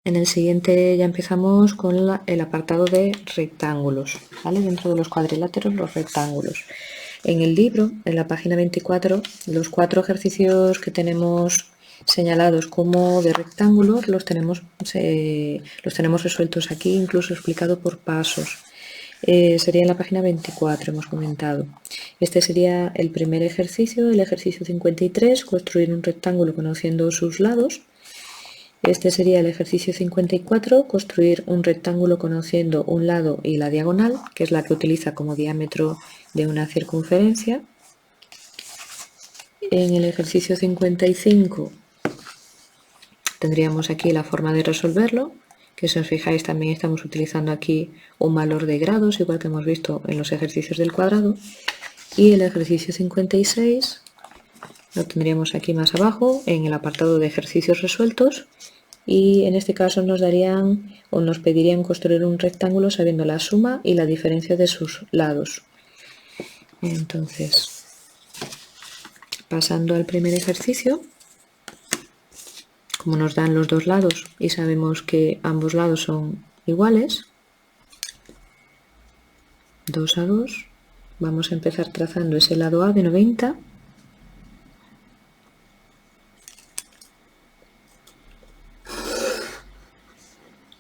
En el siguiente ya empezamos con el apartado de rectángulos, ¿vale? Dentro de los cuadriláteros, los rectángulos. En el libro, en la página 24, los 4 ejercicios que tenemos señalados como de rectángulos los tenemos resueltos aquí, incluso explicado por pasos. Sería en la página 24, hemos comentado. Este sería el primer ejercicio, el ejercicio 53, construir un rectángulo conociendo sus lados. Este sería el ejercicio 54, construir un rectángulo conociendo un lado y la diagonal, que es la que utiliza como diámetro de una circunferencia. En el ejercicio 55 tendríamos aquí la forma de resolverlo, que si os fijáis también estamos utilizando aquí un valor de grados, igual que hemos visto en los ejercicios del cuadrado. Y el ejercicio 56 lo tendríamos aquí más abajo, en el apartado de ejercicios resueltos. Y en este caso nos darían o nos pedirían construir un rectángulo sabiendo la suma y la diferencia de sus lados. Entonces, pasando al primer ejercicio, como nos dan los dos lados y sabemos que ambos lados son iguales, 2 a 2, vamos a empezar trazando ese lado A de 90.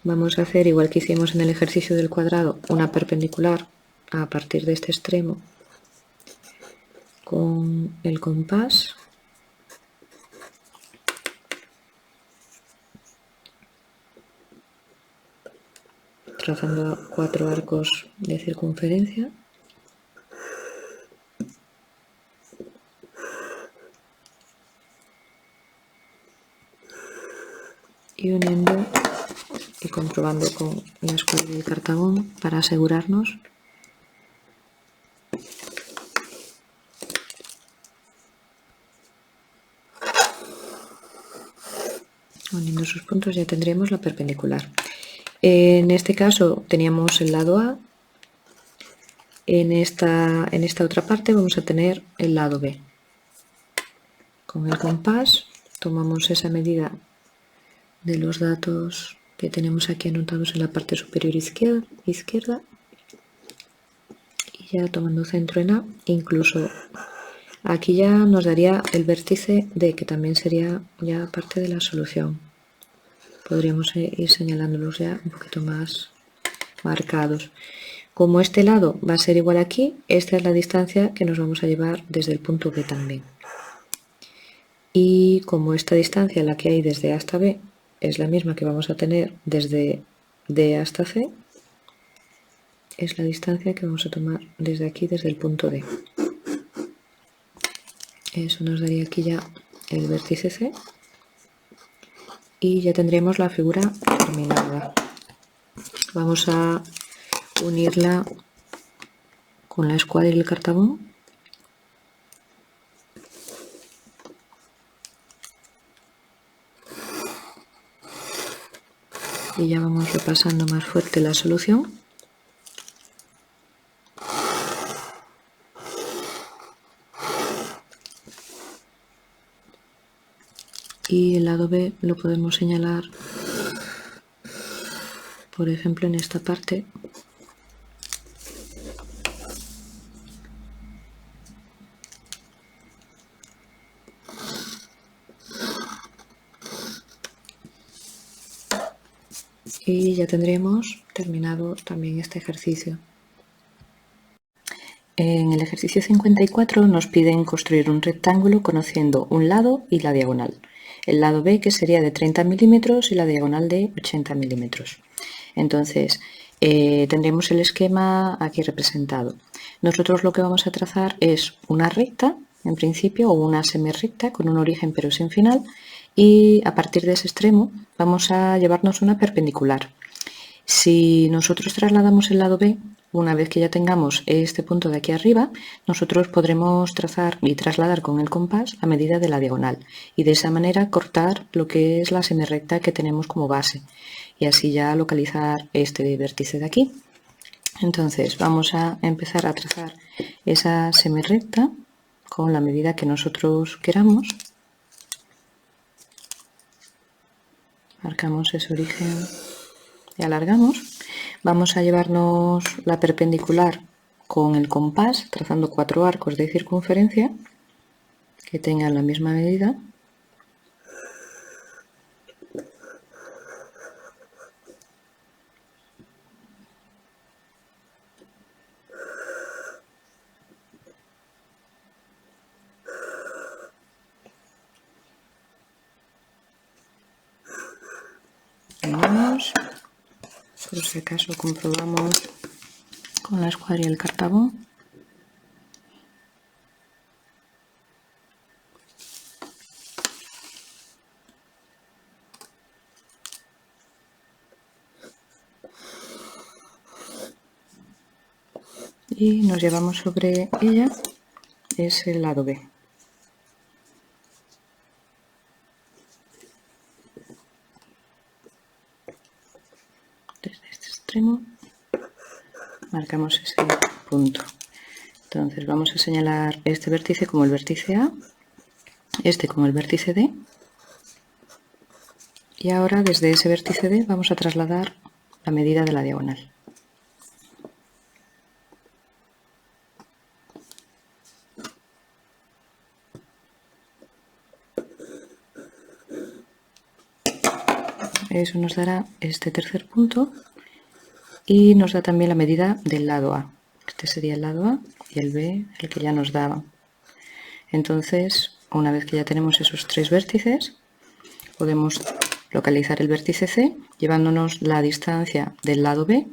Vamos a hacer, igual que hicimos en el ejercicio del cuadrado, una perpendicular a partir de este extremo con el compás. Trazando 4 arcos de circunferencia. Y uniendo y comprobando con la escuadra de cartabón para asegurarnos uniendo sus puntos ya tendríamos la perpendicular. En este caso teníamos el lado A, en esta otra parte vamos a tener el lado B. Con el compás tomamos esa medida de los datos que tenemos aquí anotados en la parte superior izquierda y ya tomando centro en A, incluso aquí ya nos daría el vértice D, que también sería ya parte de la solución. Podríamos ir señalándolos ya un poquito más marcados. Como este lado va a ser igual aquí, esta es la distancia que nos vamos a llevar desde el punto B también. Y como esta distancia, la que hay desde A hasta B, es la misma que vamos a tener desde D hasta C, es la distancia que vamos a tomar desde aquí, desde el punto D. Eso nos daría aquí ya el vértice C y ya tendremos la figura terminada. Vamos a unirla con la escuadra y el cartabón. Y ya vamos repasando más fuerte la solución. Y el lado B lo podemos señalar, por ejemplo, en esta parte. Y ya tendríamos terminado también este ejercicio. En el ejercicio 54 nos piden construir un rectángulo conociendo un lado y la diagonal. El lado B, que sería de 30 milímetros, y la diagonal de 80 milímetros. Entonces, tendremos el esquema aquí representado. Nosotros lo que vamos a trazar es una recta, en principio, o una semirrecta con un origen pero sin final, y a partir de ese extremo vamos a llevarnos una perpendicular. Si nosotros trasladamos el lado B, una vez que ya tengamos este punto de aquí arriba, nosotros podremos trazar y trasladar con el compás a medida de la diagonal y de esa manera cortar lo que es la semirrecta que tenemos como base y así ya localizar este vértice de aquí. Entonces vamos a empezar a trazar esa semirrecta con la medida que nosotros queramos. Marcamos ese origen y alargamos. Vamos a llevarnos la perpendicular con el compás, trazando 4 arcos de circunferencia que tengan la misma medida. Venimos, por si acaso comprobamos con la escuadra y el cartabón. Y nos llevamos sobre ella ese lado B. Desde este extremo marcamos ese punto. Entonces vamos a señalar este vértice como el vértice A, este como el vértice D, y ahora desde ese vértice D vamos a trasladar la medida de la diagonal. Eso nos dará este tercer punto y nos da también la medida del lado A. Este sería el lado A y el B el que ya nos daba. Entonces, una vez que ya tenemos esos 3 vértices, podemos localizar el vértice C llevándonos la distancia del lado B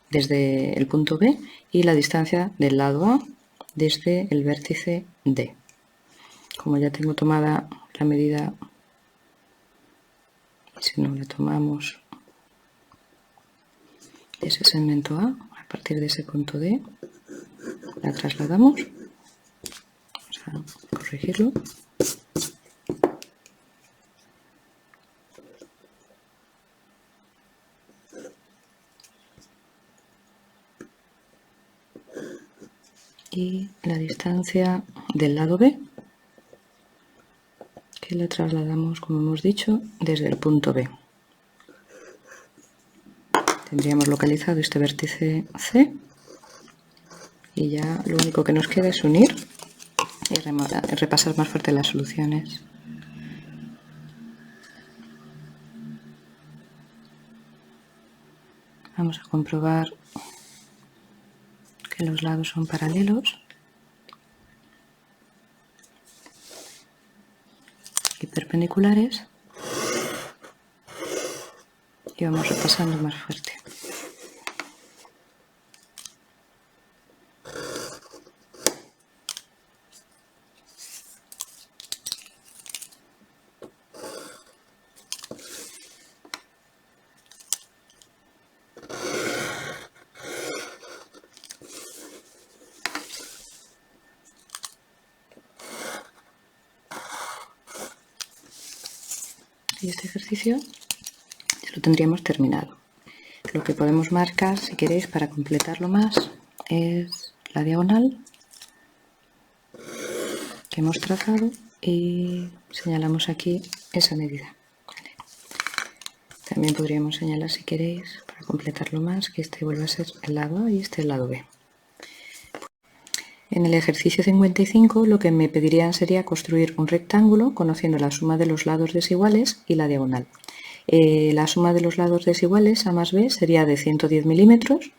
desde el punto B y la distancia del lado A desde el vértice D. Como ya tengo tomada la medida, si no la tomamos ese segmento A partir de ese punto D, la trasladamos. Vamos a corregirlo. Y la distancia del lado B, que la trasladamos, como hemos dicho, desde el punto B. Tendríamos localizado este vértice C y ya lo único que nos queda es unir y repasar más fuerte las soluciones. Vamos a comprobar que los lados son paralelos y perpendiculares, y vamos repasando más fuerte. Y este ejercicio ya lo tendríamos terminado. Lo que podemos marcar, si queréis, para completarlo más, es la diagonal que hemos trazado y señalamos aquí esa medida. Vale. También podríamos señalar, si queréis, para completarlo más, que este vuelve a ser el lado A y este el lado B. En el ejercicio 55 lo que me pedirían sería construir un rectángulo conociendo la suma de los lados desiguales y la diagonal. La suma de los lados desiguales, A más B, sería de 110 milímetros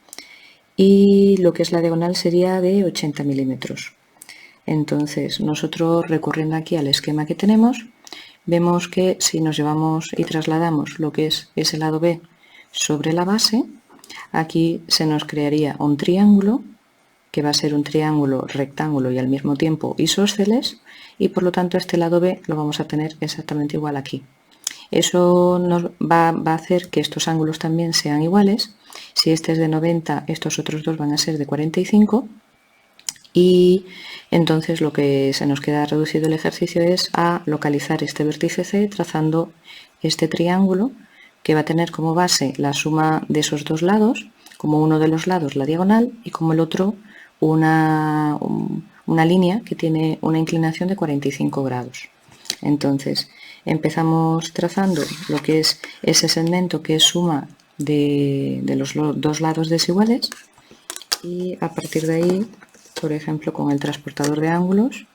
y lo que es la diagonal sería de 80 milímetros. Entonces, nosotros recurriendo aquí al esquema que tenemos, vemos que si nos llevamos y trasladamos lo que es ese lado B sobre la base, aquí se nos crearía un triángulo que va a ser un triángulo rectángulo y al mismo tiempo isósceles, y por lo tanto este lado B lo vamos a tener exactamente igual aquí. Eso nos va a hacer que estos ángulos también sean iguales. Si este es de 90, estos otros dos van a ser de 45, y entonces lo que se nos queda reducido el ejercicio es a localizar este vértice C trazando este triángulo que va a tener como base la suma de esos dos lados, como uno de los lados la diagonal y como el otro una línea que tiene una inclinación de 45 grados. Entonces, Empezamos trazando lo que es ese segmento que es suma de los dos lados desiguales y a partir de ahí, por ejemplo, con el transportador de ángulos,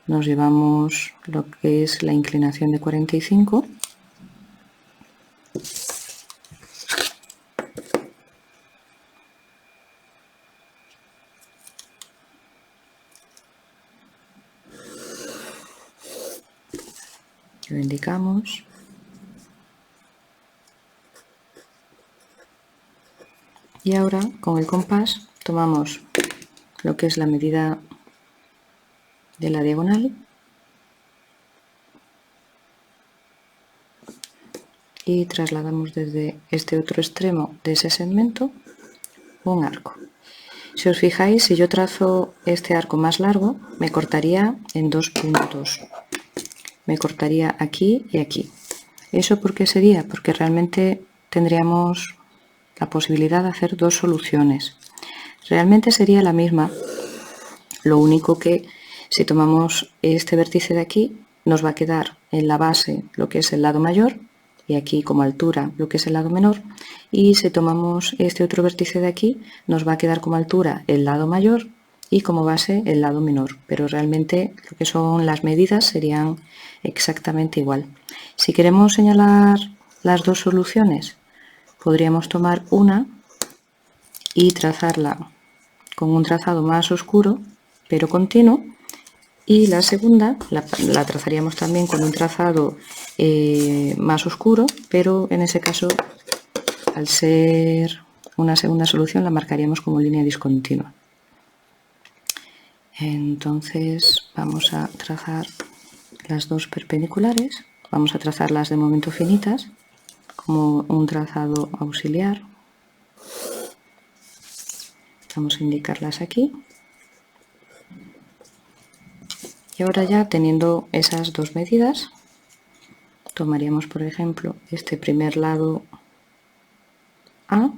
nos llevamos lo que es la inclinación de 45 lo indicamos y ahora con el compás tomamos lo que es la medida de la diagonal y trasladamos desde este otro extremo de ese segmento un arco. Si os fijáis, si yo trazo este arco más largo, me cortaría en dos puntos. Me cortaría aquí y aquí. ¿Eso por qué sería? Porque realmente tendríamos la posibilidad de hacer dos soluciones. Realmente sería la misma, lo único que si tomamos este vértice de aquí, nos va a quedar en la base lo que es el lado mayor y aquí como altura lo que es el lado menor, y si tomamos este otro vértice de aquí, nos va a quedar como altura el lado mayor y como base el lado menor, pero realmente lo que son las medidas serían exactamente igual. Si queremos señalar las dos soluciones, podríamos tomar una y trazarla con un trazado más oscuro pero continuo, y la segunda la trazaríamos también con un trazado más oscuro, pero en ese caso, al ser una segunda solución, la marcaríamos como línea discontinua. Entonces vamos a trazar las dos perpendiculares, vamos a trazarlas de momento finitas como un trazado auxiliar. Vamos a indicarlas aquí. Y ahora ya teniendo esas dos medidas, tomaríamos por ejemplo este primer lado A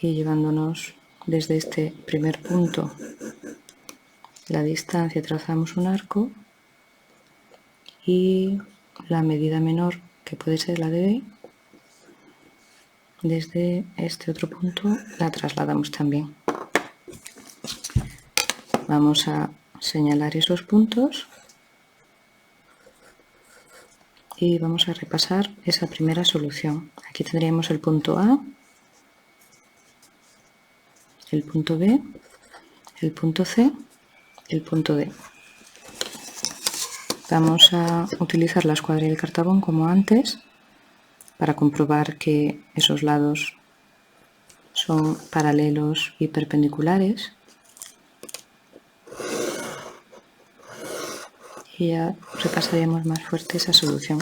y llevándonos desde este primer punto la distancia, trazamos un arco y la medida menor, que puede ser la de B, desde este otro punto la trasladamos también. Vamos a señalar esos puntos y vamos a repasar esa primera solución. Aquí tendríamos el punto A, el punto B, el punto C, el punto D. Vamos a utilizar la escuadra y el cartabón como antes para comprobar que esos lados son paralelos y perpendiculares. Y ya repasaríamos más fuerte esa solución.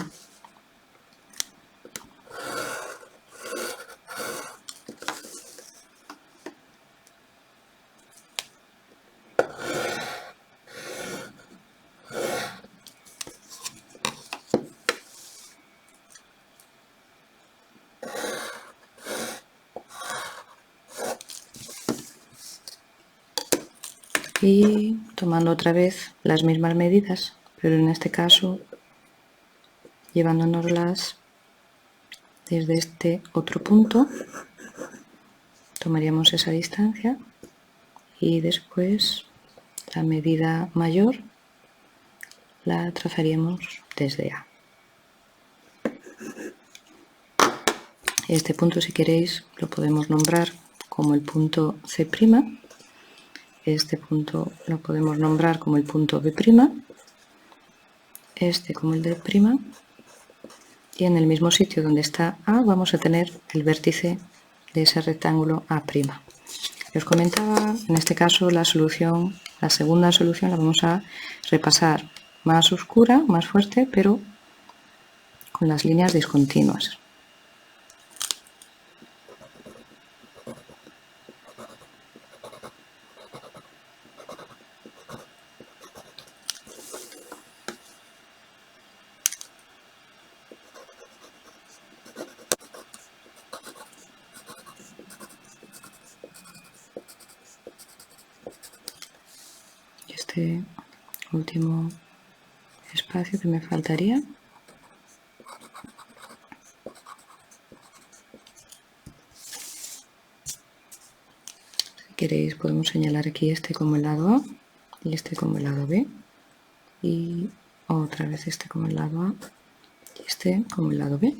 Y tomando otra vez las mismas medidas, pero en este caso llevándonoslas desde este otro punto, tomaríamos esa distancia y después la medida mayor la trazaríamos desde A. Este punto, si queréis, lo podemos nombrar como el punto C'. Este punto lo podemos nombrar como el punto B', este como el D', y en el mismo sitio donde está A vamos a tener el vértice de ese rectángulo A'. Os comentaba, en este caso la solución, la segunda solución la vamos a repasar más oscura, más fuerte, pero con las líneas discontinuas. este último espacio que me faltaría. Si queréis podemos señalar aquí este como el lado A y este como el lado B, y otra vez este como el lado A y este como el lado B,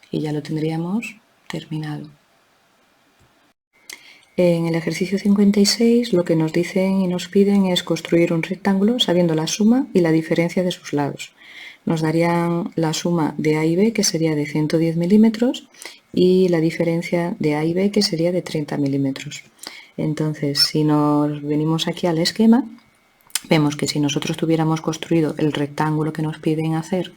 y ya lo tendríamos terminado. En el ejercicio 56 lo que nos dicen y nos piden es construir un rectángulo sabiendo la suma y la diferencia de sus lados. Nos darían la suma de A y B, que sería de 110 milímetros, y la diferencia de A y B, que sería de 30 milímetros. Entonces, si nos venimos aquí al esquema, vemos que si nosotros tuviéramos construido el rectángulo que nos piden hacer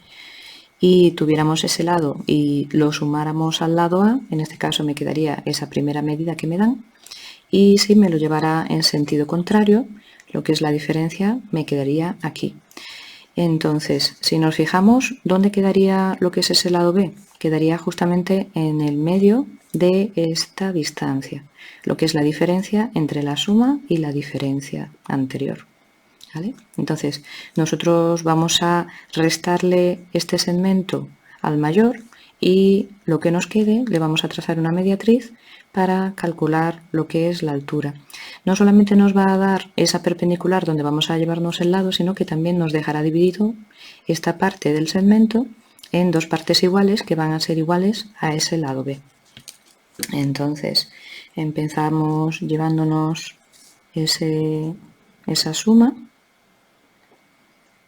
y tuviéramos ese lado y lo sumáramos al lado A, en este caso me quedaría esa primera medida que me dan, y si me lo llevara en sentido contrario, lo que es la diferencia me quedaría aquí. Entonces, si nos fijamos, ¿dónde quedaría lo que es ese lado B? Quedaría justamente en el medio de esta distancia, lo que es la diferencia entre la suma y la diferencia anterior. ¿Vale? Entonces, nosotros vamos a restarle este segmento al mayor y lo que nos quede le vamos a trazar una mediatriz para calcular lo que es la altura. No solamente nos va a dar esa perpendicular donde vamos a llevarnos el lado, sino que también nos dejará dividido esta parte del segmento en dos partes iguales que van a ser iguales a ese lado B. Entonces, empezamos llevándonos esa suma,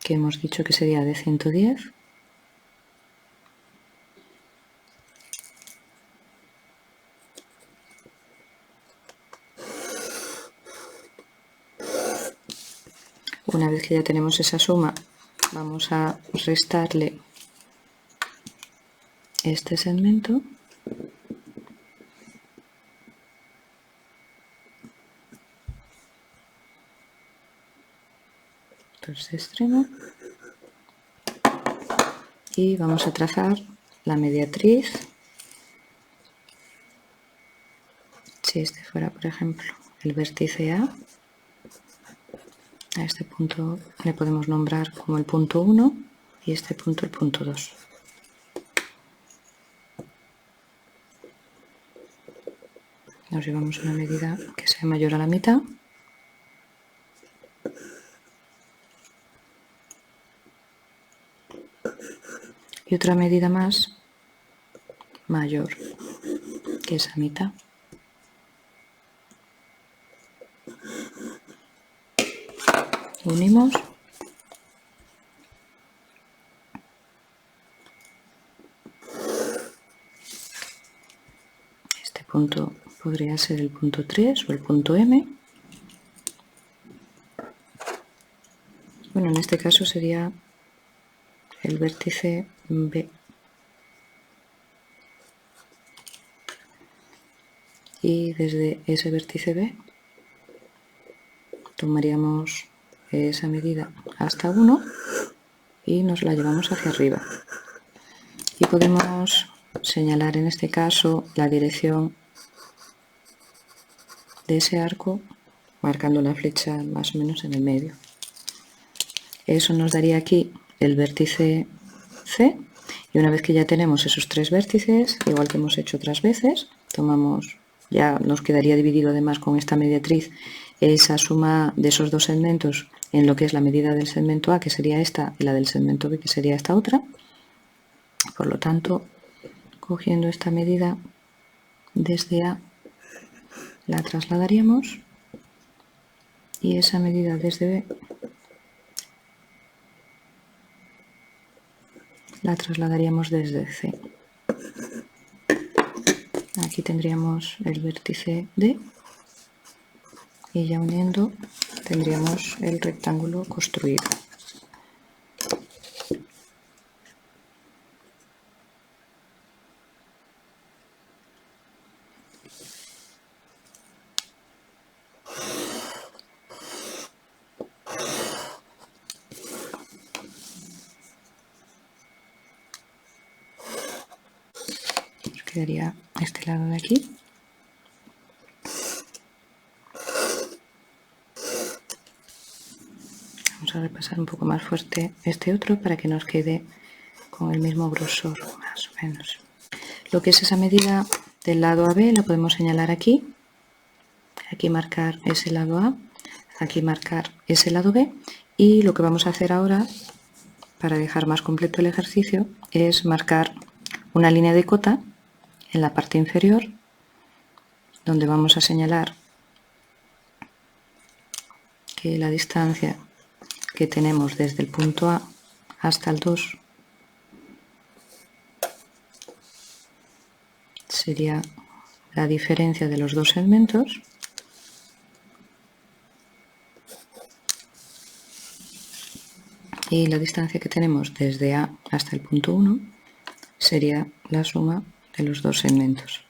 que hemos dicho que sería de 110. Una vez que ya tenemos esa suma, vamos a restarle este segmento. Este extremo. Y vamos a trazar la mediatriz. Si este fuera, por ejemplo, el vértice A, a este punto le podemos nombrar como el punto 1 y este punto el punto 2. Nos llevamos una medida que sea mayor a la mitad. Y otra medida más mayor que esa mitad. Unimos. Este punto podría ser el punto 3 o el punto M. Bueno, en este caso sería el vértice B. Y desde ese vértice B tomaríamos esa medida hasta 1 y nos la llevamos hacia arriba. Y podemos señalar en este caso la dirección de ese arco marcando la flecha más o menos en el medio. Eso nos daría aquí el vértice C, y una vez que ya tenemos esos tres vértices, igual que hemos hecho otras veces, tomamos, ya nos quedaría dividido además con esta mediatriz esa suma de esos dos segmentos en lo que es la medida del segmento A, que sería esta, y la del segmento B, que sería esta otra. Por lo tanto, cogiendo esta medida desde A, la trasladaríamos, y esa medida desde B la trasladaríamos desde C. Aquí tendríamos el vértice D y ya uniendo tendríamos el rectángulo construido. Nos quedaría este lado de aquí. Vamos a repasar un poco más fuerte este otro para que nos quede con el mismo grosor, más o menos. Lo que es esa medida del lado AB la podemos señalar aquí. Aquí marcar ese lado A, aquí marcar ese lado B, y lo que vamos a hacer ahora para dejar más completo el ejercicio es marcar una línea de cota en la parte inferior donde vamos a señalar que la distancia que tenemos desde el punto A hasta el 2 sería la diferencia de los dos segmentos, y la distancia que tenemos desde A hasta el punto 1 sería la suma de los dos segmentos.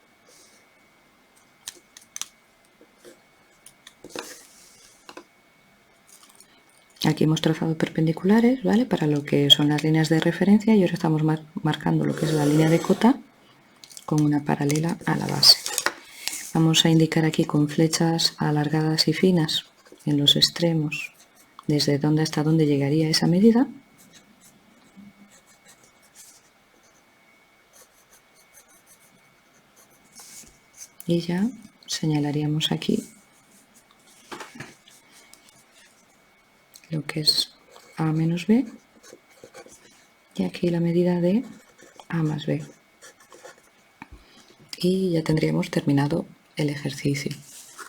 Aquí hemos trazado perpendiculares, ¿vale?, para lo que son las líneas de referencia, y ahora estamos marcando lo que es la línea de cota con una paralela a la base. Vamos a indicar aquí con flechas alargadas y finas en los extremos desde dónde hasta dónde llegaría esa medida. Y ya señalaríamos aquí lo que es A menos B y aquí la medida de A más B. Y ya tendríamos terminado el ejercicio.